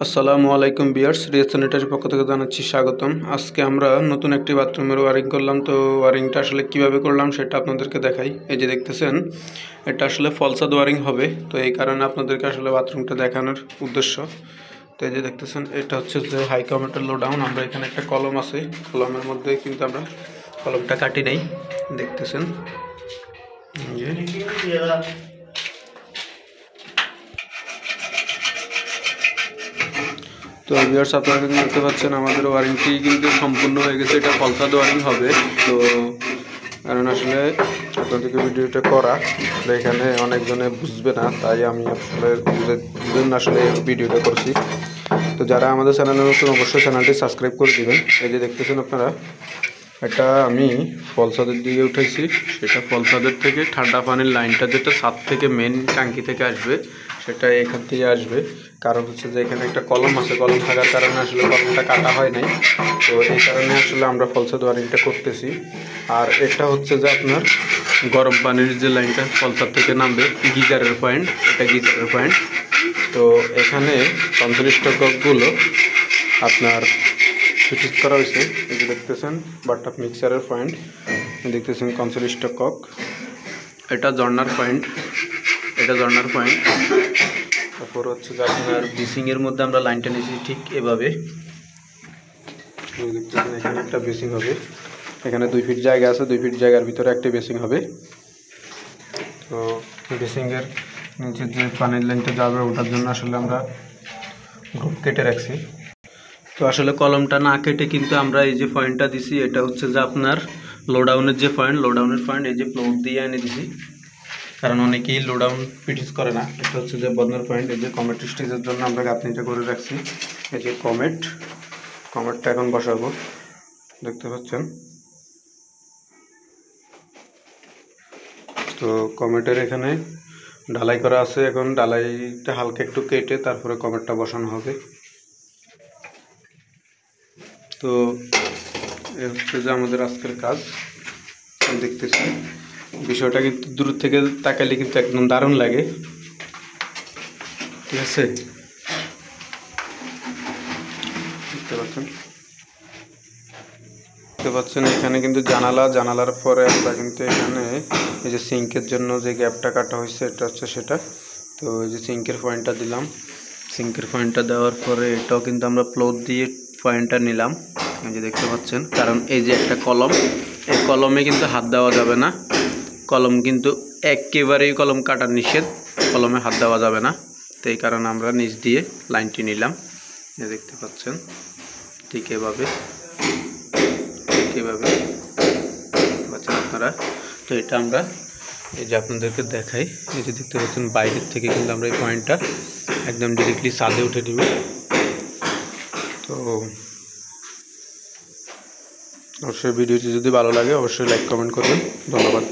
আসসালামু আলাইকুম ভিউয়ার্স, রিয়া স্যানিটারির পক্ষ থেকে জানাচ্ছি স্বাগতম। আজকে আমরা নতুন একটি বাথরুমের ওয়ারিং করলাম। তো ওয়ারিংটা আসলে কিভাবে করলাম সেটা আপনাদেরকে দেখাই। এই যে দেখতেছেন, এটা আসলে ফলসাদ ওয়ারিং হবে। তো এই কারণে আপনাদেরকে আসলে বাথরুমটা দেখানোর উদ্দেশ্য। তো এই যে দেখতেছেন, এটা হচ্ছে যে হাই কমিটার লো ডাউন। আমরা এখানে একটা কলম আছে, কলমের মধ্যে কিন্তু আমরা কলমটা কাটি নাই, দেখতেছেন। তো ভিউয়ার্স, আপনারা কিন্তু দেখতে পাচ্ছেন আমাদের ওয়ারেন্টি কিন্তু সম্পূর্ণ হয়ে গেছে। এটা ফলসাদ ওয়ারিং হবে। তো কারণ আসলে আপনাদেরকে ভিডিওটা করা এখানে অনেকজনে বুঝবে না, তাই আমি আসলে বুঝেন আসলে ভিডিওটা করছি। তো যারা আমাদের চ্যানেলে নতুন অবশ্যই চ্যানেলটি সাবস্ক্রাইব করে দেবেন। এই যে দেখতেছেন আপনারা, এটা আমি ফলসাদের দিকে উঠেছি। সেটা ফলসাদের থেকে ঠান্ডা পানির লাইনটা যেটা ছাদ থেকে মেন ট্যাঙ্কি থেকে আসবে, সেটা এখান থেকে আসবে। কারণ হচ্ছে যে এখানে একটা কলম আছে, কলম থাকার কারণে আসলে কলমটা কাটা হয় নাই। তো এই কারণে আসলে আমরা ফলসাদ ওয়ারিংটা করতেছি। আর এটা হচ্ছে যে আপনার গরম পানির যে লাইনটা ফলসাদ থেকে নামবে, গিজারের পয়েন্ট, এটা গিজারের পয়েন্ট। তো এখানে সংশ্লিষ্ট ককগুলো আপনার ফিটিং করা হয়েছে। এই যে দেখতেছেন বাট্টাপ মিক্সারের পয়েন্ট, দেখতেছেন সংশ্লিষ্ট কক। এটা জর্নার পয়েন্ট, এটা জর্নার পয়েন্ট। তারপর হচ্ছে যে আপনার বেসিংয়ের মধ্যে আমরা লাইনটা নিয়েছি ঠিক এভাবে। দেখতেছেন এখানে একটা বেসিং হবে, এখানে 2 ফিট জায়গা আছে, 2 ফিট জায়গার ভিতরে একটা বেসিং হবে। তো বেসিংয়ের নিচে যে পানির লাইনটা যাবে ওটার জন্য আসলে আমরা গ্রুপ কেটে রাখছি। তো আসলে কলমটা না কেটে কিন্তু আমরা এই যে পয়েন্টটা দিছি, এটা হচ্ছে যে আপনার লোডাউনের যে পয়েন্ট, লোডাউনের পয়েন্ট এই যে প্লগ দিয়ে এনে দিছি। কারণ অনেকেই লোডাউন ফিটিংস করে না। এটা হচ্ছে যে বন্ধের পয়েন্ট। এই যে কমেট স্টেজের জন্য আমরা গাঁথনিটা করে রাখছি। এই যে কমেটটা এখন বসাবো, দেখতে পাচ্ছেন। তো কমেটের এখানে ঢালাই করা আছে, এখন ঢালাইটা হালকা একটু কেটে তারপরে কমেটটা বসানো হবে। তো এ হচ্ছে যে আমাদের আজকের কাজ। দেখতেছি বিষয়টা কিন্তু দূর থেকে তাকালে কিন্তু একদম দারুণ লাগে, ঠিক আছে। দেখতে পাচ্ছেন এখানে কিন্তু জানালার পরে আমরা কিন্তু এখানে এই যে সিঙ্কের জন্য যে গ্যাপটা কাটা হয়েছে এটা হচ্ছে সেটা। তো এই যে সিঙ্কের পয়েন্টটা দিলাম, সিঙ্কের পয়েন্টটা দেওয়ার পরে এটাও কিন্তু আমরা প্লগ দিয়ে পয়েন্টটা নিলাম, এই যে দেখতে পাচ্ছেন। কারণ এই যে একটা কলম, এই কলমে কিন্তু হাত দেওয়া যাবে না। কলম কিন্তু একেবারেই কলম কাটার নিষেধ, কলমে হাত দেওয়া যাবে না। তো এই কারণে আমরা নিচ দিয়ে লাইনটি নিলাম, দেখতে পাচ্ছেন। ঠিক এভাবে পাচ্ছেন আপনারা। তো এটা আমরা এই যে আপনাদেরকে দেখাই, এই যে দেখতে পাচ্ছেন বাইরের থেকে কিন্তু আমরা এই পয়েন্টটা একদম ডিরেক্টলি ছাদে উঠে দিব। তো অবশ্যই ভিডিওটি যদি ভালো লাগে অবশ্যই লাইক কমেন্ট করবেন। ধন্যবাদ।